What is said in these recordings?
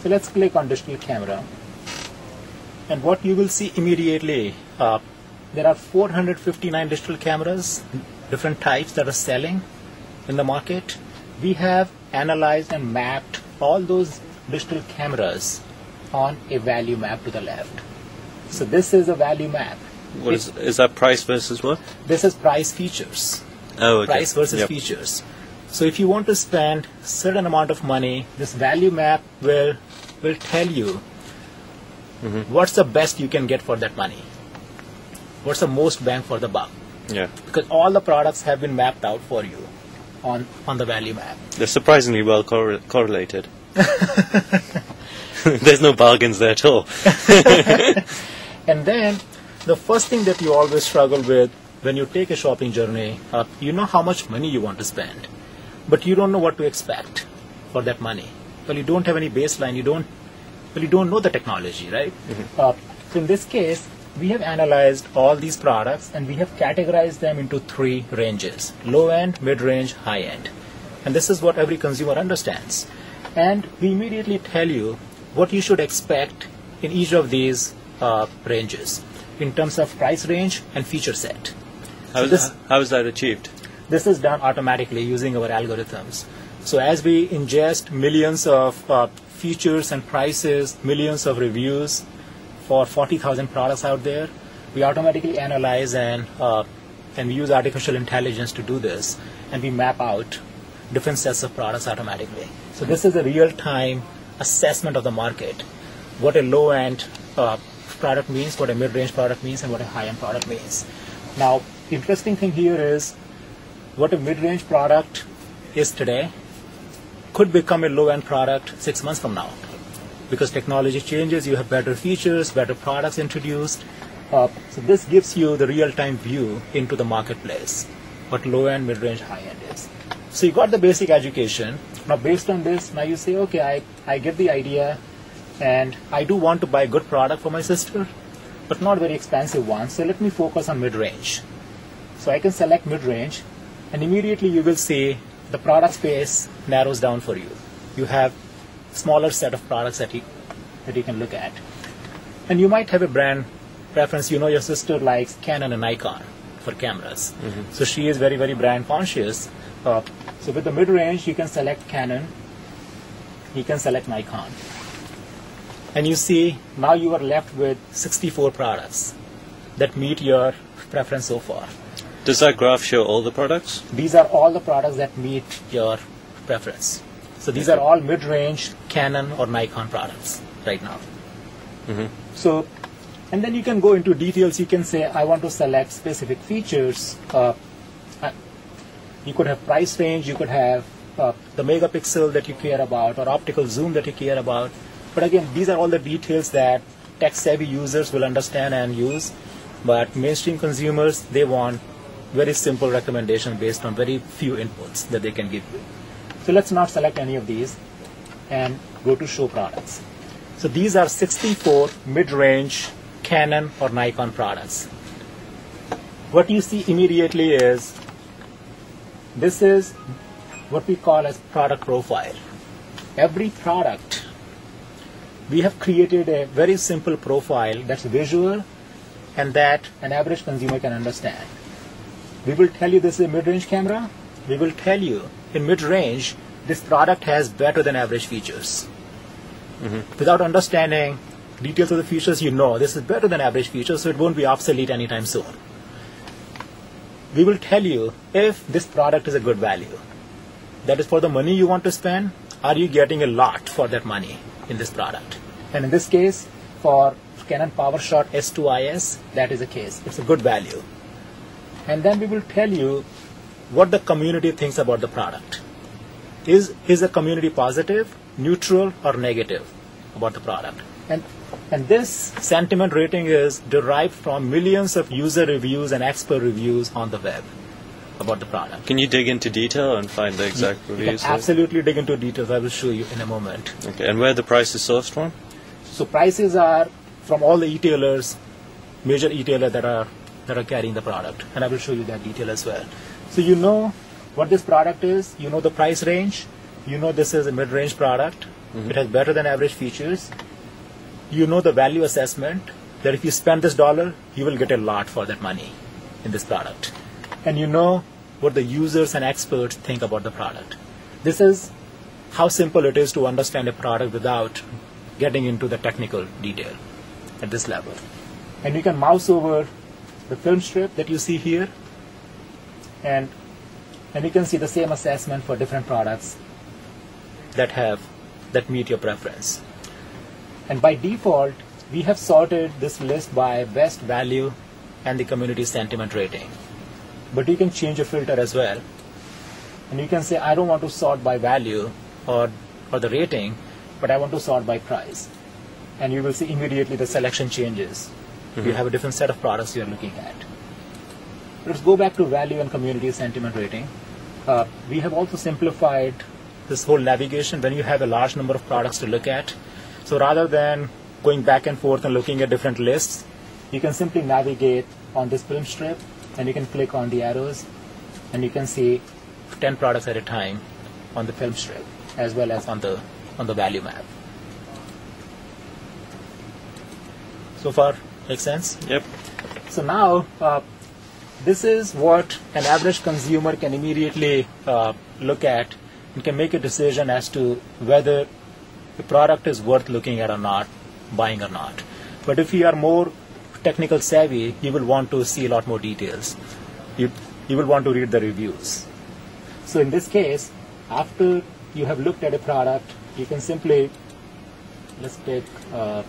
So let's click on digital camera. And what you will see immediately, there are 459 digital cameras, different types that are selling in the market. We have analyzed and mapped all those digital cameras on a value map to the left. So this is a value map. What is that price versus what? This is price features. Oh, okay. Price versus features. So if you want to spend a certain amount of money, this value map will tell you what's the best you can get for that money. What's the most bang for the buck? Yeah. Because all the products have been mapped out for you on the value map. They're surprisingly well correlated. There's no bargains there at all. And then the first thing that you always struggle with when you take a shopping journey, you know how much money you want to spend, but you don't know what to expect for that money. Well, you don't have any baseline. You don't know the technology, right? So in this case, we have analyzed all these products and we have categorized them into 3 ranges: low end, mid range, high end. And this is what every consumer understands. And we immediately tell you what you should expect in each of these ranges in terms of price range and feature set. How is that achieved? This is done automatically using our algorithms. So as we ingest millions of features and prices, millions of reviews for 40,000 products out there, we automatically analyze and we use artificial intelligence to do this, and we map out different sets of products automatically. So this is a real-time assessment of the market, what a low-end product means, what a mid-range product means, and what a high-end product means. Now, interesting thing here is what a mid-range product is today could become a low-end product 6 months from now. Because technology changes, you have better features, better products introduced. So this gives you the real-time view into the marketplace, what low-end, mid-range, high-end is. So you got the basic education. Now based on this, now you say, okay, I get the idea, and I do want to buy a good product for my sister, but not very expensive one. So let me focus on mid-range. So I can select mid-range, and immediately you will see the product space narrows down for you. You have smaller set of products that you can look at. And you might have a brand preference. You know your sister likes Canon and Nikon for cameras. So she is very, very brand conscious. So with the mid-range, you can select Canon, you can select Nikon. And you see, now you are left with 64 products that meet your preference so far. Does that graph show all the products? These are all the products that meet your preference. So these are all mid-range Canon or Nikon products right now. So, and then you can go into details. You can say, I want to select specific features. You could have price range, you could have the megapixel that you care about, or optical zoom that you care about. But again, these are all the details that tech-savvy users will understand and use. But mainstream consumers, they want very simple recommendation based on very few inputs that they can give you. So let's not select any of these and go to show products. So these are 64 mid-range Canon or Nikon products. What you see immediately is this is what we call as product profile. Every product, we have created a very simple profile that's visual and that an average consumer can understand. We will tell you this is a mid-range camera. We will tell you in mid-range, this product has better than average features. Without understanding details of the features, you know this is better than average features, so it won't be obsolete anytime soon. We will tell you if this product is a good value. That is, for the money you want to spend, are you getting a lot for that money in this product? And in this case, for Canon PowerShot S2IS, that is the case. It's a good value. And then we will tell you what the community thinks about the product. Is the community positive, neutral, or negative about the product? And this sentiment rating is derived from millions of user reviews and expert reviews on the web about the product. Can you dig into detail and find the exact reviews? You can absolutely dig into details. I will show you in a moment. Okay, and where are the prices sourced from? So prices are from all the e-tailers, major e-tailers that are carrying the product, and I will show you that detail as well. So you know what this product is, you know the price range, you know this is a mid-range product. It has better than average features. You know the value assessment, that if you spend this $1, you will get a lot for that money in this product. And you know what the users and experts think about the product. This is how simple it is to understand a product without getting into the technical detail at this level. And you can mouse over the film strip that you see here, and you can see the same assessment for different products that meet your preference. And by default, we have sorted this list by best value and the community sentiment rating. But you can change your filter as well. And you can say, I don't want to sort by value or the rating, but I want to sort by price. And you will see immediately the selection changes. You have a different set of products you're looking at. Let's go back to value and community sentiment rating. We have also simplified this whole navigation when you have a large number of products to look at. So rather than going back and forth and looking at different lists, you can simply navigate on this film strip, and you can click on the arrows, and you can see 10 products at a time on the film strip, as well as on the value map. So far, makes sense? Yep. So now, this is what an average consumer can immediately look at and can make a decision as to whether the product is worth looking at or not, buying or not. But if you are more technical savvy, you will want to see a lot more details. You will want to read the reviews. So in this case, after you have looked at a product, you can simply, let's take our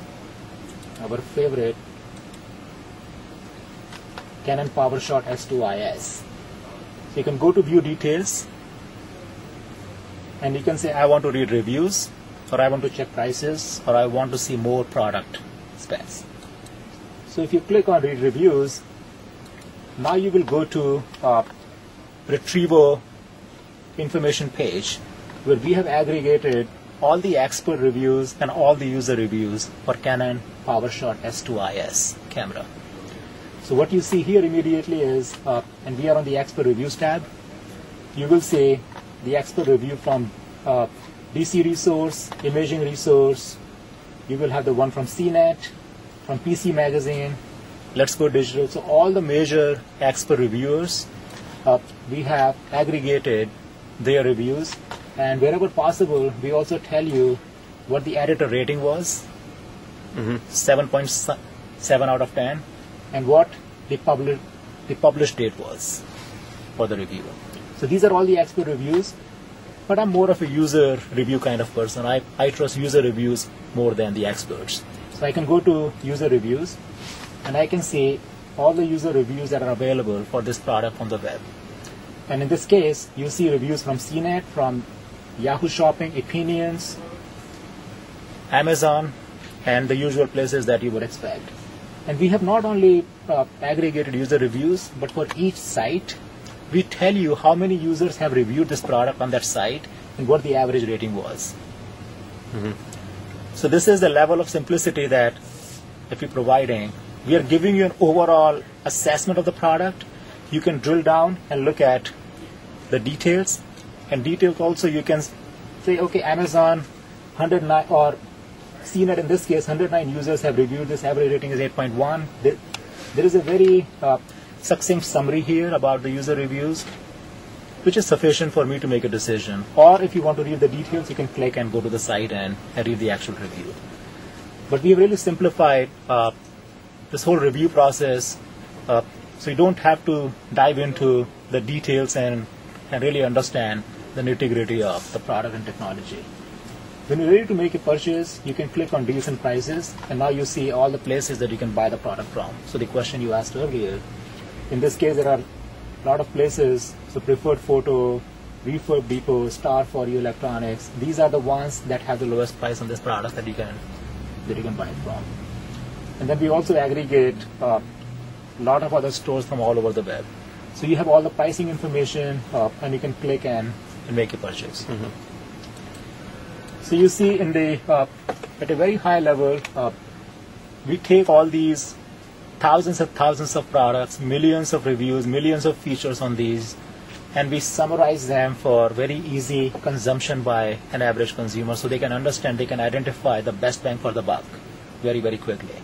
favorite Canon PowerShot S2IS. So you can go to view details, and you can say, I want to read reviews, or I want to check prices, or I want to see more product specs. So if you click on read reviews, now you will go to Retrevo information page, where we have aggregated all the expert reviews and all the user reviews for Canon PowerShot S2IS camera. So what you see here immediately is, and we are on the expert reviews tab, you will see the expert review from DC Resource, Imaging Resource. You will have the one from CNET, from PC Magazine, Let's Go Digital. So all the major expert reviewers, we have aggregated their reviews, and wherever possible, we also tell you what the editor rating was, 7.7 out of 10, and what the published date was for the reviewer. So these are all the expert reviews, but I'm more of a user review kind of person. I trust user reviews more than the experts. So I can go to user reviews, and I can see all the user reviews that are available for this product on the web. And in this case, you see reviews from CNET, from Yahoo Shopping, Opinions, Amazon, and the usual places that you would expect. And we have not only aggregated user reviews, but for each site, we tell you how many users have reviewed this product on that site and what the average rating was. So this is the level of simplicity that we're providing. We are giving you an overall assessment of the product. You can drill down and look at the details. And details also, you can say, okay, Amazon 109, or CNET in this case, 109 users have reviewed this, average rating is 8.1. There is a very succinct summary here about the user reviews, which is sufficient for me to make a decision. Or if you want to read the details, you can click and go to the site and read the actual review. But we've really simplified this whole review process, so you don't have to dive into the details and really understand the nitty-gritty of the product and technology. When you're ready to make a purchase, you can click on deals and prices, and now you see all the places that you can buy the product from. So the question you asked earlier, in this case there are a lot of places, so Preferred Photo, Refurb Depot, Star For You Electronics, these are the ones that have the lowest price on this product that you can buy it from. And then we also aggregate a lot of other stores from all over the web. So you have all the pricing information, and you can click and make a purchase. So you see in the at a very high level, we take all these thousands of products, millions of reviews, millions of features on these, and we summarize them for very easy consumption by an average consumer, so they can understand, they can identify the best bang for the buck very, very quickly.